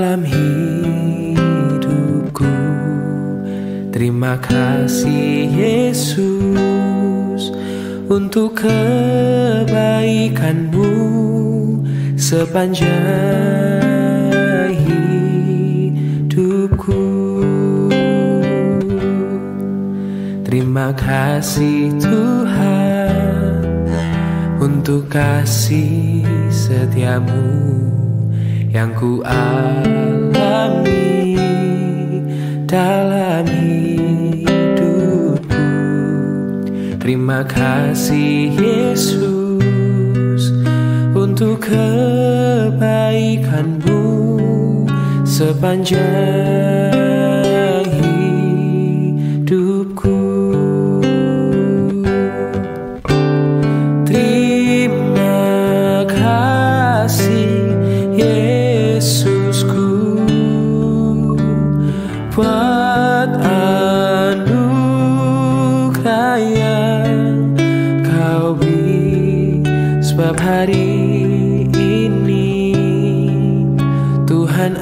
dalam hidupku. Terima kasih Yesus untuk kebaikan-Mu sepanjang hidupku. Terima kasih Tuhan untuk kasih setia-Mu yang ku alami dalam hidupku. Terima kasih Yesus untuk kebaikan-Mu sepanjang hidupku. Terima kasih Yesusku buat anugerah yang Kau beri, sebab hari ini Tuhan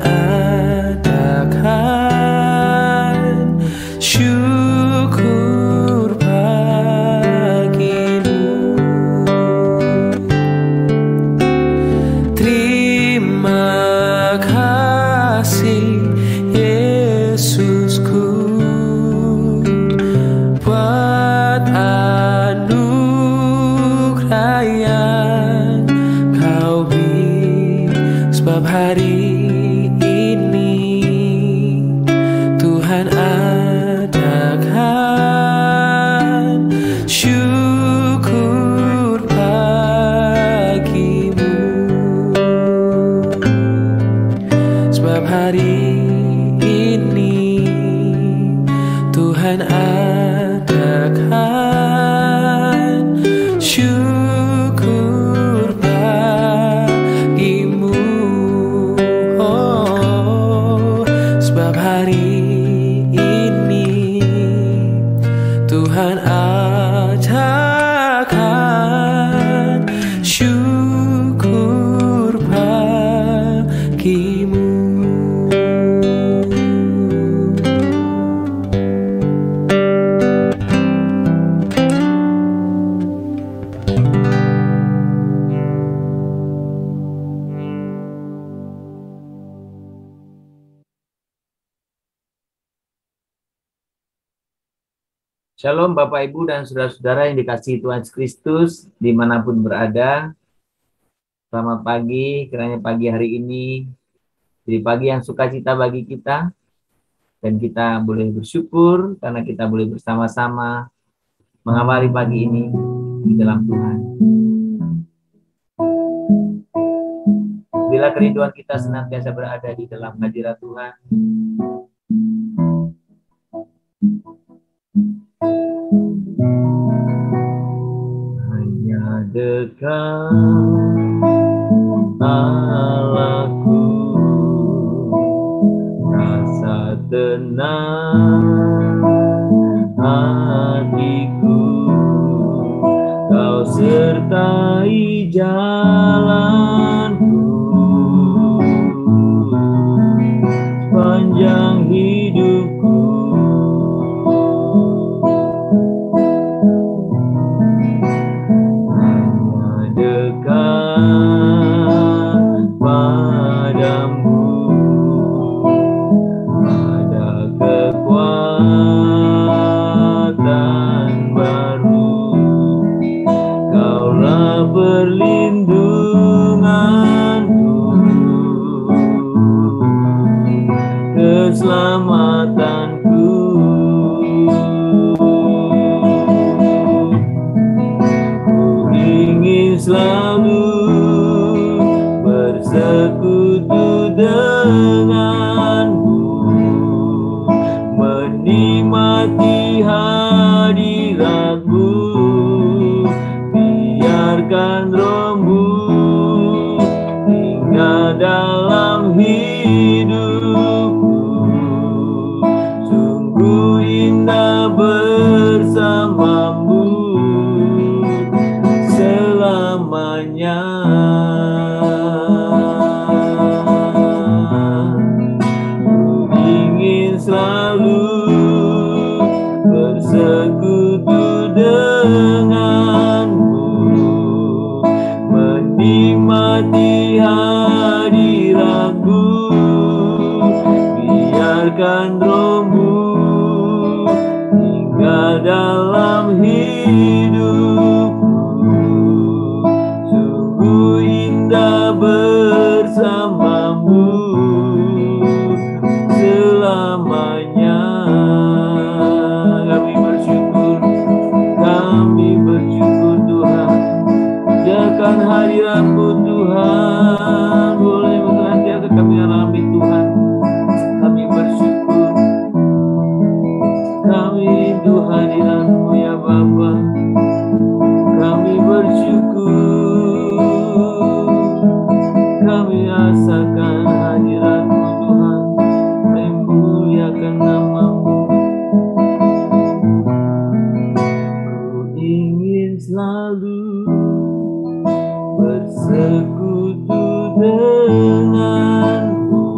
adakan syukur bagimu. Terima kasih Yesusku buat anugerah yang Kau beri, sebab hari ini Tuhan adakan syukur bagimu. Sebab hari ini Tuhan adakan syukur bagimu. Oh, sebab hari ini Tuhan adakan syukur bagimu. Shalom Bapak Ibu dan Saudara-saudara yang dikasihi Tuhan Yesus Kristus dimanapun berada. Selamat pagi, kiranya pagi hari ini jadi pagi yang sukacita bagi kita. Dan kita boleh bersyukur karena kita boleh bersama-sama mengawali pagi ini di dalam Tuhan. Bila kerinduan kita senantiasa berada di dalam hadirat Tuhan, hanya dekat Allahku, rasa tenang hatiku, Kau sertai jalanku sepanjang hidupku. Hanya dekat padamu ada kekuatan baru, Kaulah perlindunganku, keselamatanku. Ku ingin selalu bersekutu denganmu, menikmati hadiratmu. Biarkan Roh-Mu tinggal dalam hidupku, sungguh indah bersamamu selamanya. menikmati hadiratmu, biarkan rohmu tinggal dalam hidupku. Sungguh indah bersamamu selamanya. Kami bersyukur Tuhan, biarkan hadirat-Mu Tuhan boleh senantiasa kami alami Tuhan. Kami bersyukur, kami rindu hadirat-Mu ya Bapa. Kami bersyukur, kami rasakan hadirat-Mu Tuhan. Kami muliakan nama-Mu. Selalu bersekutu denganmu,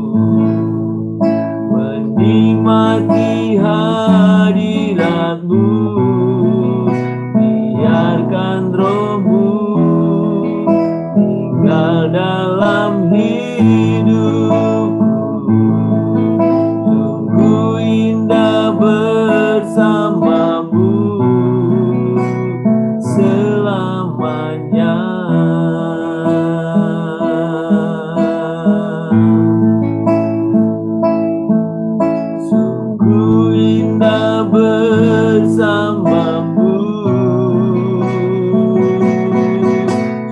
menikmati hadiratmu, biarkan rohmu tinggal dalam hidupku. Sungguh indah bersamamu selamanya. Sungguh indah bersamamu,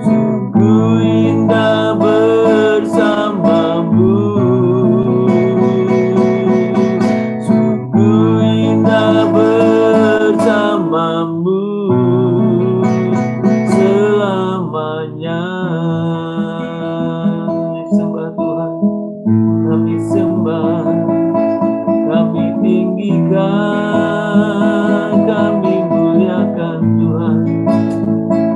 sungguh indah bersamamu, sungguh indah bersamamu selamanya. Sembah Tuhan, kami sembah, kami tinggikan, kami muliakan Tuhan,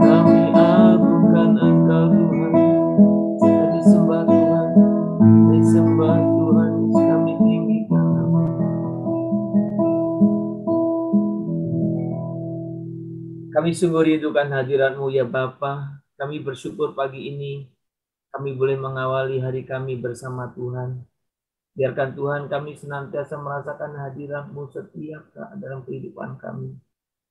kami agungkan Engkau Tuhan. Kami sembah Tuhan, kami sembah Tuhan, kami tinggikan nama. Kami sungguh rindukan hadirat-Mu ya Bapa. Kami bersyukur pagi ini kami boleh mengawali hari kami bersama Tuhan. Biarkan Tuhan kami senantiasa merasakan hadirat-Mu setiap saat dalam kehidupan kami.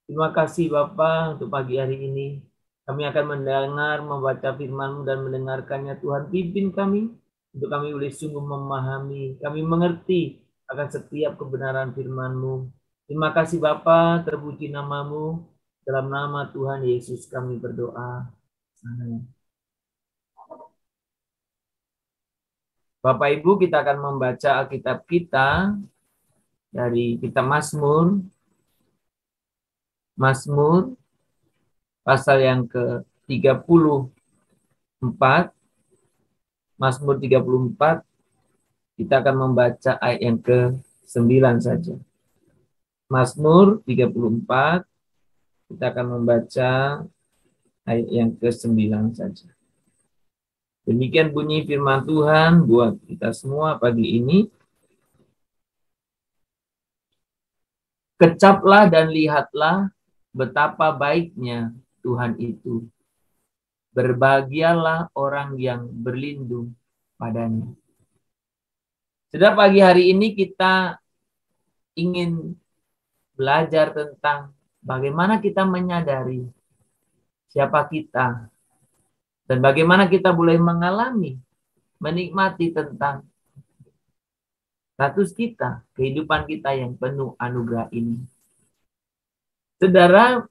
Terima kasih Bapa untuk pagi hari ini. Kami akan mendengar, membaca firman-Mu dan mendengarkannya. Tuhan pimpin kami untuk kami boleh sungguh memahami, kami mengerti akan setiap kebenaran firman-Mu. Terima kasih Bapa, terpuji nama-Mu. Dalam nama Tuhan Yesus kami berdoa. Amin. Bapak Ibu, kita akan membaca Alkitab kita dari kitab Mazmur. Mazmur pasal yang ke-34. Mazmur 34. Kita akan membaca ayat yang ke-9 saja. Mazmur 34. Kita akan membaca ayat yang ke-9 saja. Demikian bunyi firman Tuhan buat kita semua pagi ini. Kecaplah dan lihatlah betapa baiknya Tuhan itu. Berbahagialah orang yang berlindung padanya. Sudah pagi hari ini kita ingin belajar tentang bagaimana kita menyadari siapa kita. Dan bagaimana kita boleh mengalami, menikmati tentang status kita, kehidupan kita yang penuh anugerah ini. Saudara,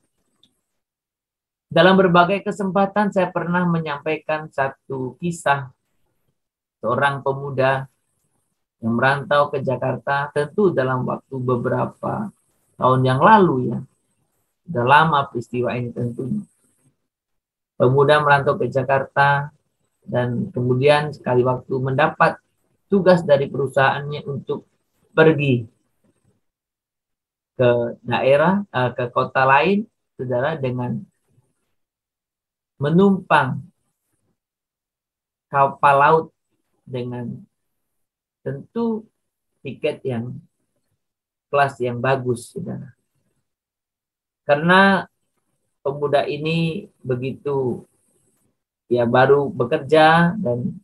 dalam berbagai kesempatan saya pernah menyampaikan satu kisah seorang pemuda yang merantau ke Jakarta, tentu dalam waktu beberapa tahun yang lalu ya. Sudah lama peristiwa ini tentunya. Pemuda merantau ke Jakarta dan kemudian sekali waktu mendapat tugas dari perusahaannya untuk pergi ke daerah, ke kota lain, saudara, dengan menumpang kapal laut dengan tentu tiket yang kelas yang bagus, saudara. Karena pemuda ini begitu ya baru bekerja dan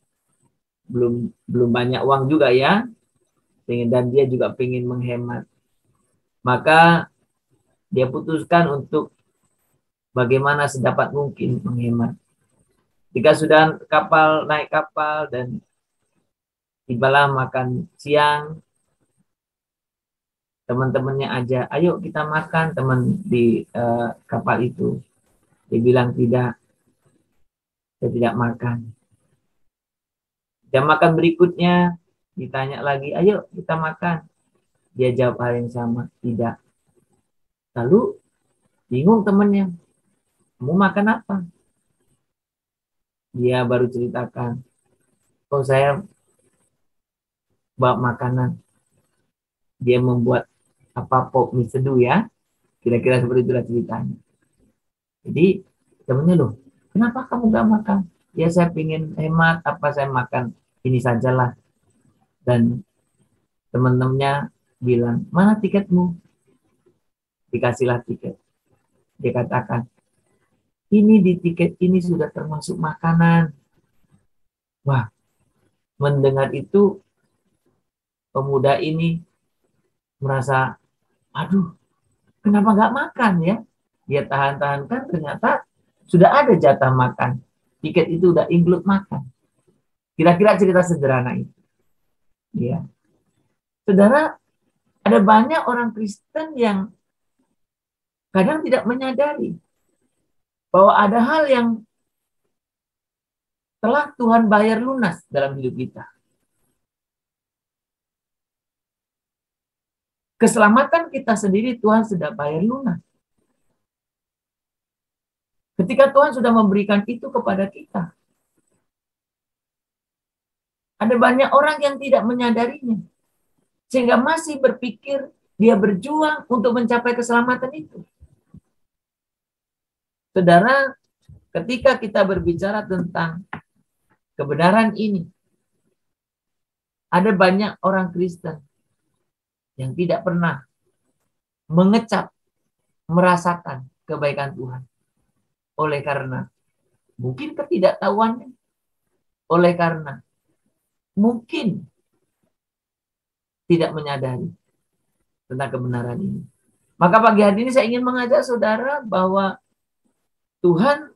belum banyak uang juga ya, dan dia juga ingin menghemat. Maka dia putuskan untuk bagaimana sedapat mungkin menghemat. Jika sudah naik kapal dan tibalah makan siang, teman-temannya aja, ayo kita makan, teman di kapal itu. Dia bilang tidak, saya tidak makan. Jam makan berikutnya ditanya lagi, ayo kita makan. Dia jawab hal yang sama, tidak. Lalu bingung temannya, kamu makan apa? Dia baru ceritakan, oh saya bawa makanan. Dia membuat apa, pop mie seduh ya. Kira-kira seperti itulah ceritanya. Jadi temennya, loh, kenapa kamu gak makan? Ya saya pengen hemat, apa saya makan ini sajalah. Dan teman-temannya bilang, mana tiketmu? Dikasihlah tiket. Dia katakan, ini di tiket ini sudah termasuk makanan. Wah, mendengar itu pemuda ini merasa, aduh, kenapa nggak makan ya? Dia tahan-tahan, kan ternyata sudah ada jatah makan. Tiket itu udah include makan. Kira-kira cerita sederhana itu. Ya. Saudara, ada banyak orang Kristen yang kadang tidak menyadari bahwa ada hal yang telah Tuhan bayar lunas dalam hidup kita. Keselamatan kita sendiri Tuhan sudah bayar lunas. Ketika Tuhan sudah memberikan itu kepada kita, ada banyak orang yang tidak menyadarinya, sehingga masih berpikir dia berjuang untuk mencapai keselamatan itu. Saudara, ketika kita berbicara tentang kebenaran ini, ada banyak orang Kristen yang tidak pernah mengecap, merasakan kebaikan Tuhan. Oleh karena mungkin ketidaktahuannya, oleh karena mungkin tidak menyadari tentang kebenaran ini. Maka pagi hari ini saya ingin mengajak saudara bahwa Tuhan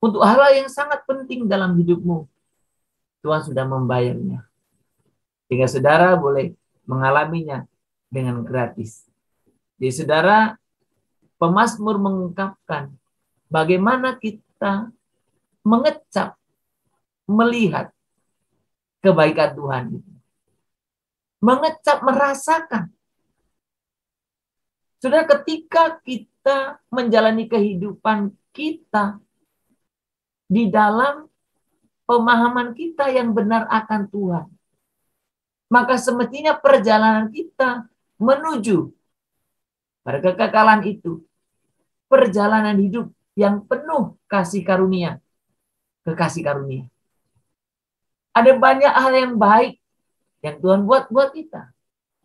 untuk hal yang sangat penting dalam hidupmu, Tuhan sudah membayarnya. Sehingga saudara boleh mengalaminya dengan gratis. Jadi saudara, pemazmur mengungkapkan bagaimana kita mengecap, melihat kebaikan Tuhan itu. Mengecap, merasakan. Saudara, ketika kita menjalani kehidupan kita di dalam pemahaman kita yang benar akan Tuhan, maka semestinya perjalanan kita menuju pada kekekalan itu, perjalanan hidup yang penuh kasih karunia, kekasih karunia. Ada banyak hal yang baik yang Tuhan buat kita.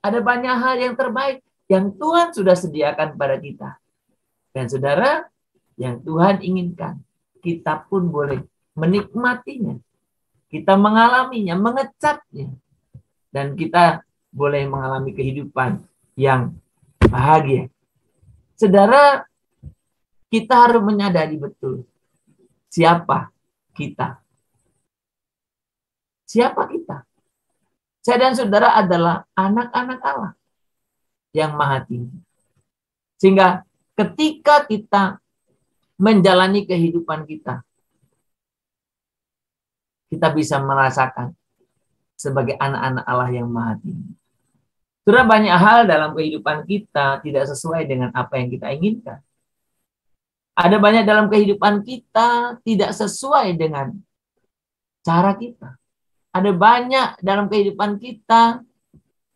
Ada banyak hal yang terbaik yang Tuhan sudah sediakan pada kita. Dan saudara, yang Tuhan inginkan, kita pun boleh menikmatinya. Kita mengalaminya, mengecapnya. Dan kita boleh mengalami kehidupan yang bahagia. Saudara, kita harus menyadari betul siapa kita. Siapa kita? Saya dan saudara adalah anak-anak Allah yang maha tinggi. Sehingga ketika kita menjalani kehidupan kita, kita bisa merasakan sebagai anak-anak Allah yang maha tinggi. Sudah banyak hal dalam kehidupan kita tidak sesuai dengan apa yang kita inginkan. Ada banyak dalam kehidupan kita tidak sesuai dengan cara kita. Ada banyak dalam kehidupan kita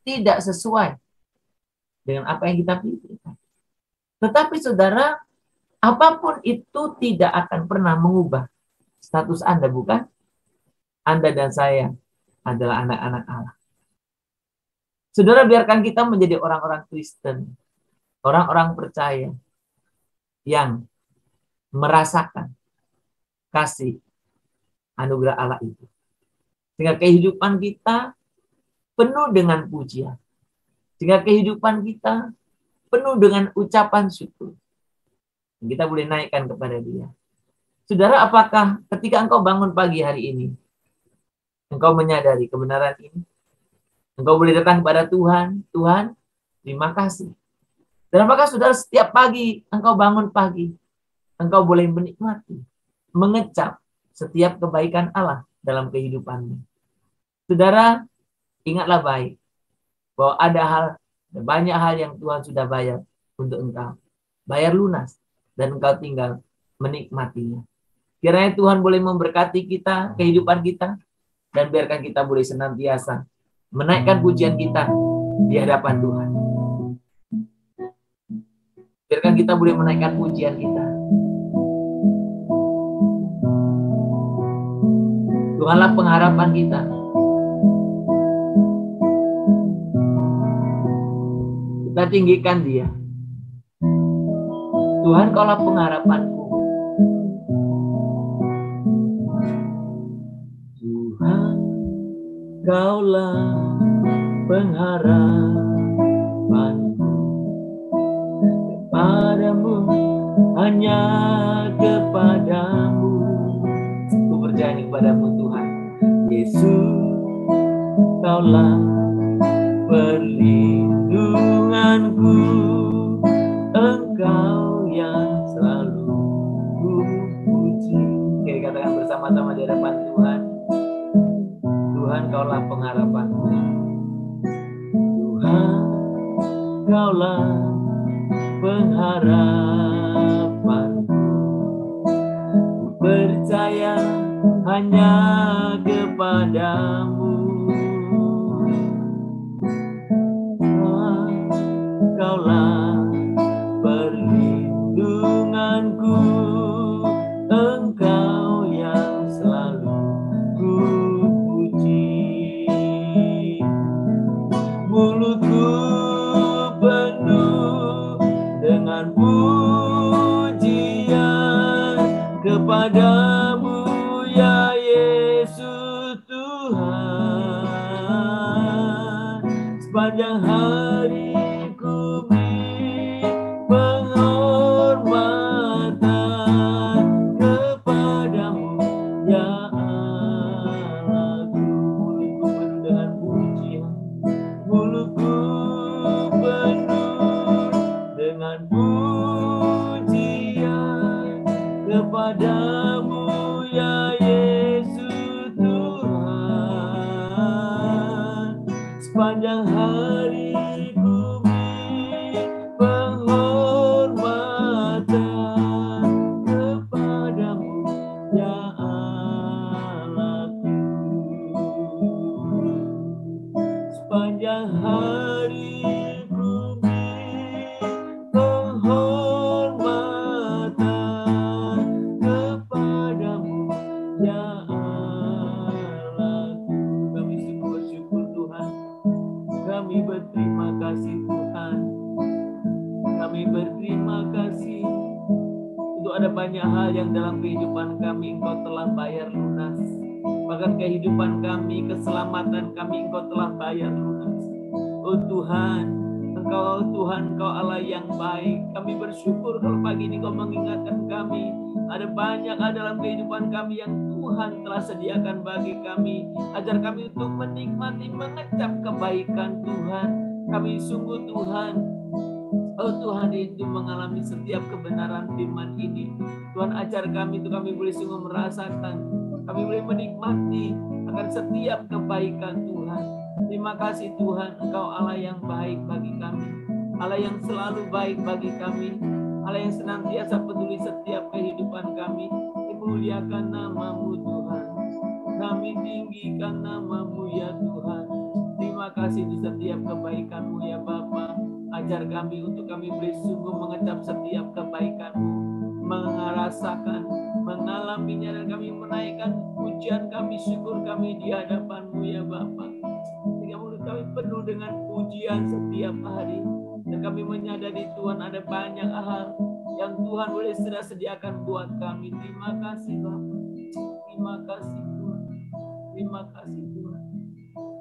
tidak sesuai dengan apa yang kita pikirkan. Tetapi saudara, apapun itu tidak akan pernah mengubah status Anda, bukan? Anda dan saya adalah anak-anak Allah. Saudara, biarkan kita menjadi orang-orang Kristen, orang-orang percaya yang merasakan kasih anugerah Allah itu. Sehingga kehidupan kita penuh dengan pujian. Sehingga kehidupan kita penuh dengan ucapan syukur. Kita boleh naikkan kepada Dia. Saudara, apakah ketika engkau bangun pagi hari ini, engkau menyadari kebenaran ini? Engkau boleh datang kepada Tuhan, Tuhan, terima kasih. Dan apakah saudara setiap pagi engkau bangun pagi, engkau boleh menikmati, mengecap setiap kebaikan Allah dalam kehidupanmu. Saudara, ingatlah baik bahwa ada banyak hal yang Tuhan sudah bayar untuk engkau. Bayar lunas dan engkau tinggal menikmatinya. Kiranya Tuhan boleh memberkati kita, kehidupan kita, dan biarkan kita boleh senantiasa menaikkan pujian kita di hadapan Tuhan. Biarkan kita boleh menaikkan pujian kita. Tuhanlah pengharapan kita. Kita tinggikan Dia. Tuhan, Kaulah pengharapanku. Tuhan, Kaulah pengharapanku. Kepadamu, hanya kepadamu. Aku berjanji kepadamu Tuhan. Yesus, Kaulah perlindunganku. Engkau yang selalu ku puji. Oke, katakan bersama-sama di hadapan Tuhan. Tuhan, Kaulah pengharapanku. Tuhan, Kaulah pengharapanku. Ku percaya hanya kepadamu. Kaulah perlindunganku. Engkau yang selalu ku puji. Mulutku penuh dengan pujian kepadamu, ya Yesus Tuhan. Sepanjang hari ku beri penghormatan kepadamu, ya Allahku. Mulutku penuh dengan pujian, mulutku penuh dengan pujian kepadamu, ya Yesus Tuhan. Sepanjang hari ku beri penghormatan kepadamu, ya Allahku. Sepanjang hari ku beri penghormatan kepadamu, ya Allahku. Kami sungguh bersyukur Tuhan. Kami berterima kasih Tuhan. Kami berterima kasih untuk ada banyak hal yang dalam kehidupan kami Engkau telah bayar lunas. Bahkan kehidupan kami, keselamatan kami Engkau telah bayar lunas. Oh Tuhan, Engkau Tuhan, Engkau Allah yang baik. Kami bersyukur kalau pagi ini Engkau mengingatkan kami. Ada banyak hal dalam kehidupan kami yang Tuhan telah sediakan bagi kami. Ajar kami untuk menikmati, mengecap kebaikan Tuhan. Kami sungguh Tuhan, oh Tuhan, itu mengalami setiap kebenaran firman ini. Tuhan, ajar kami untuk kami boleh sungguh merasakan, kami boleh menikmati akan setiap kebaikan Tuhan. Terima kasih Tuhan, Engkau Allah yang baik bagi kami, Allah yang selalu baik bagi kami, Allah yang senantiasa peduli setiap kehidupan kami. Dimuliakan nama-Mu Tuhan, kami tinggikan nama-Mu ya Tuhan. Terima kasih di setiap kebaikan-Mu ya Bapa. Ajar kami untuk kami boleh sungguh mengecap setiap kebaikan-Mu, merasakan, mengalaminya, dan kami menaikkan pujian kami, syukur kami di hadapan-Mu ya Bapa. Sehingga mulut kami penuh dengan pujian setiap hari. Dan kami menyadari Tuhan ada banyak hal yang Tuhan boleh sudah sediakan buat kami. Terima kasih Bapa. Terima kasih Tuhan. Terima kasih Tuhan.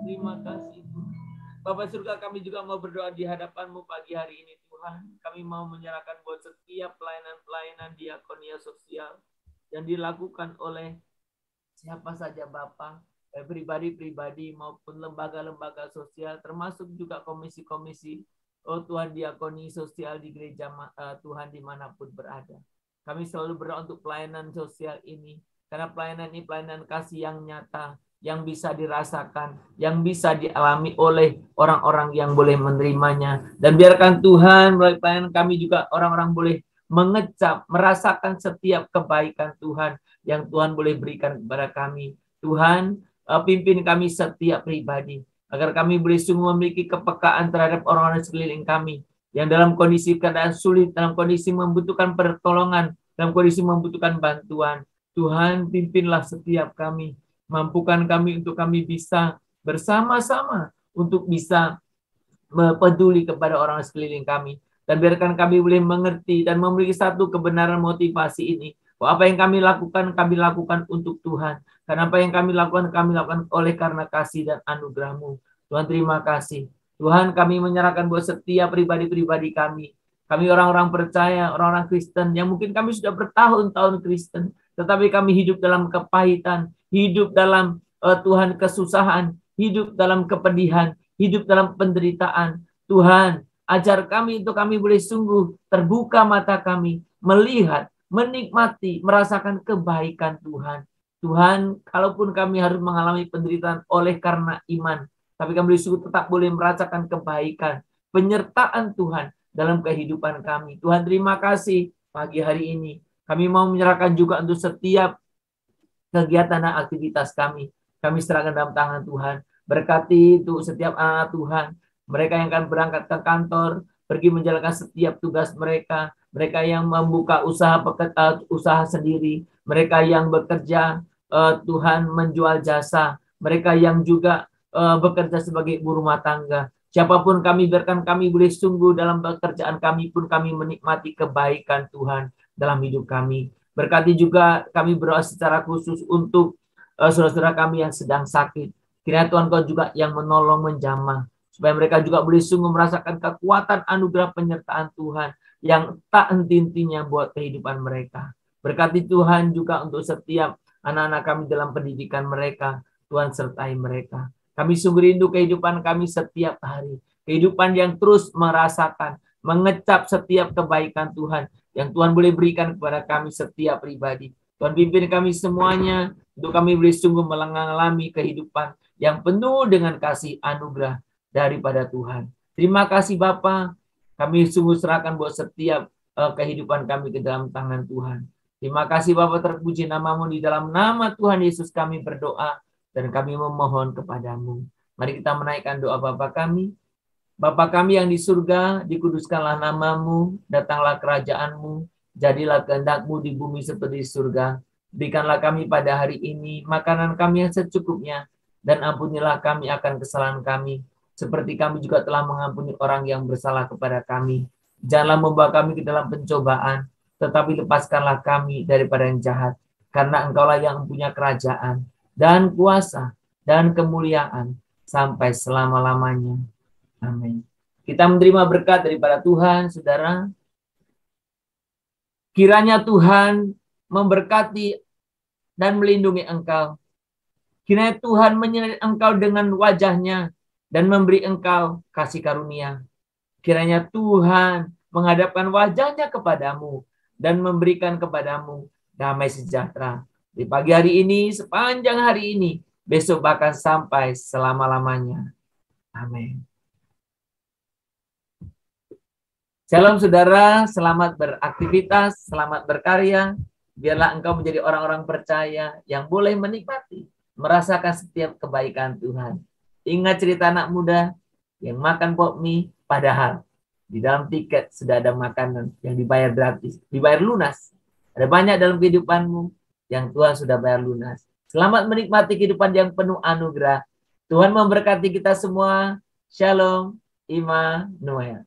Terima kasih Tuhan. Bapak surga, kami juga mau berdoa di hadapan-Mu pagi hari ini Tuhan. Kami mau menyerahkan buat setiap pelayanan-pelayanan diakonia sosial yang dilakukan oleh siapa saja Bapak, pribadi-pribadi maupun lembaga-lembaga sosial, termasuk juga komisi-komisi, oh Tuhan, diakoni sosial di gereja Tuhan dimanapun berada. Kami selalu berdoa untuk pelayanan sosial ini, karena pelayanan ini pelayanan kasih yang nyata, yang bisa dirasakan, yang bisa dialami oleh orang-orang yang boleh menerimanya. Dan biarkan Tuhan melalui pelayanan kami juga orang-orang boleh mengecap, merasakan setiap kebaikan Tuhan yang Tuhan boleh berikan kepada kami. Tuhan, pimpin kami setiap pribadi, agar kami boleh sungguh memiliki kepekaan terhadap orang-orang sekeliling kami, yang dalam kondisi keadaan sulit, dalam kondisi membutuhkan pertolongan, dalam kondisi membutuhkan bantuan. Tuhan, pimpinlah setiap kami, mampukan kami untuk kami bisa bersama-sama untuk bisa peduli kepada orang sekeliling kami. Dan biarkan kami boleh mengerti dan memiliki satu kebenaran motivasi ini. Bahwa apa yang kami lakukan untuk Tuhan. Karena apa yang kami lakukan oleh karena kasih dan anugerah-Mu. Tuhan, terima kasih. Tuhan, kami menyerahkan buat setiap pribadi-pribadi kami. Kami orang-orang percaya, orang-orang Kristen, yang mungkin kami sudah bertahun-tahun Kristen, tetapi kami hidup dalam kepahitan, hidup dalam Tuhan kesusahan, hidup dalam kepedihan, hidup dalam penderitaan. Tuhan, ajar kami untuk kami boleh sungguh terbuka mata kami, melihat, menikmati, merasakan kebaikan Tuhan. Tuhan, kalaupun kami harus mengalami penderitaan oleh karena iman, tapi kami sungguh tetap boleh merasakan kebaikan, penyertaan Tuhan dalam kehidupan kami. Tuhan, terima kasih pagi hari ini. Kami mau menyerahkan juga untuk setiap kegiatan dan aktivitas kami. Kami serahkan dalam tangan Tuhan. Berkati untuk setiap anak Tuhan. Mereka yang akan berangkat ke kantor, pergi menjalankan setiap tugas mereka. Mereka yang membuka usaha sendiri. Mereka yang bekerja, Tuhan, menjual jasa. Mereka yang juga bekerja sebagai ibu rumah tangga. Siapapun kami, biarkan kami boleh sungguh dalam pekerjaan kami pun kami menikmati kebaikan Tuhan dalam hidup kami. Berkati juga kami berdoa secara khusus untuk saudara-saudara kami yang sedang sakit. Kiranya Tuhan Kau juga yang menolong, menjamah, supaya mereka juga boleh sungguh merasakan kekuatan anugerah penyertaan Tuhan yang tak henti-hentinya buat kehidupan mereka. Berkati Tuhan juga untuk setiap anak-anak kami dalam pendidikan mereka. Tuhan sertai mereka. Kami sungguh rindu kehidupan kami setiap hari. Kehidupan yang terus merasakan, mengecap setiap kebaikan Tuhan yang Tuhan boleh berikan kepada kami setiap pribadi. Tuhan pimpin kami semuanya, untuk kami boleh sungguh mengalami kehidupan yang penuh dengan kasih anugerah daripada Tuhan. Terima kasih Bapa, kami sungguh serahkan buat setiap kehidupan kami ke dalam tangan Tuhan. Terima kasih Bapa, terpuji nama-Mu, di dalam nama Tuhan Yesus kami berdoa dan kami memohon kepadamu. Mari kita menaikkan doa Bapa kami. Bapa kami yang di surga, dikuduskanlah nama-Mu, datanglah kerajaan-Mu, jadilah kehendak-Mu di bumi seperti di surga. Berikanlah kami pada hari ini makanan kami yang secukupnya, dan ampunilah kami akan kesalahan kami, seperti kami juga telah mengampuni orang yang bersalah kepada kami. Janganlah membawa kami ke dalam pencobaan, tetapi lepaskanlah kami daripada yang jahat, karena Engkaulah yang mempunyai kerajaan, dan kuasa, dan kemuliaan, sampai selama-lamanya. Amin. Kita menerima berkat daripada Tuhan, saudara. Kiranya Tuhan memberkati dan melindungi engkau. Kiranya Tuhan menyertai engkau dengan wajahnya dan memberi engkau kasih karunia. Kiranya Tuhan menghadapkan wajahnya kepadamu dan memberikan kepadamu damai sejahtera. Di pagi hari ini, sepanjang hari ini, besok bahkan sampai selama-lamanya. Amin. Shalom saudara, selamat beraktivitas, selamat berkarya. Biarlah engkau menjadi orang-orang percaya yang boleh menikmati, merasakan setiap kebaikan Tuhan. Ingat cerita anak muda yang makan pop mie, padahal di dalam tiket sudah ada makanan yang dibayar gratis, dibayar lunas. Ada banyak dalam kehidupanmu yang Tuhan sudah bayar lunas. Selamat menikmati kehidupan yang penuh anugerah. Tuhan memberkati kita semua. Shalom, Immanuel.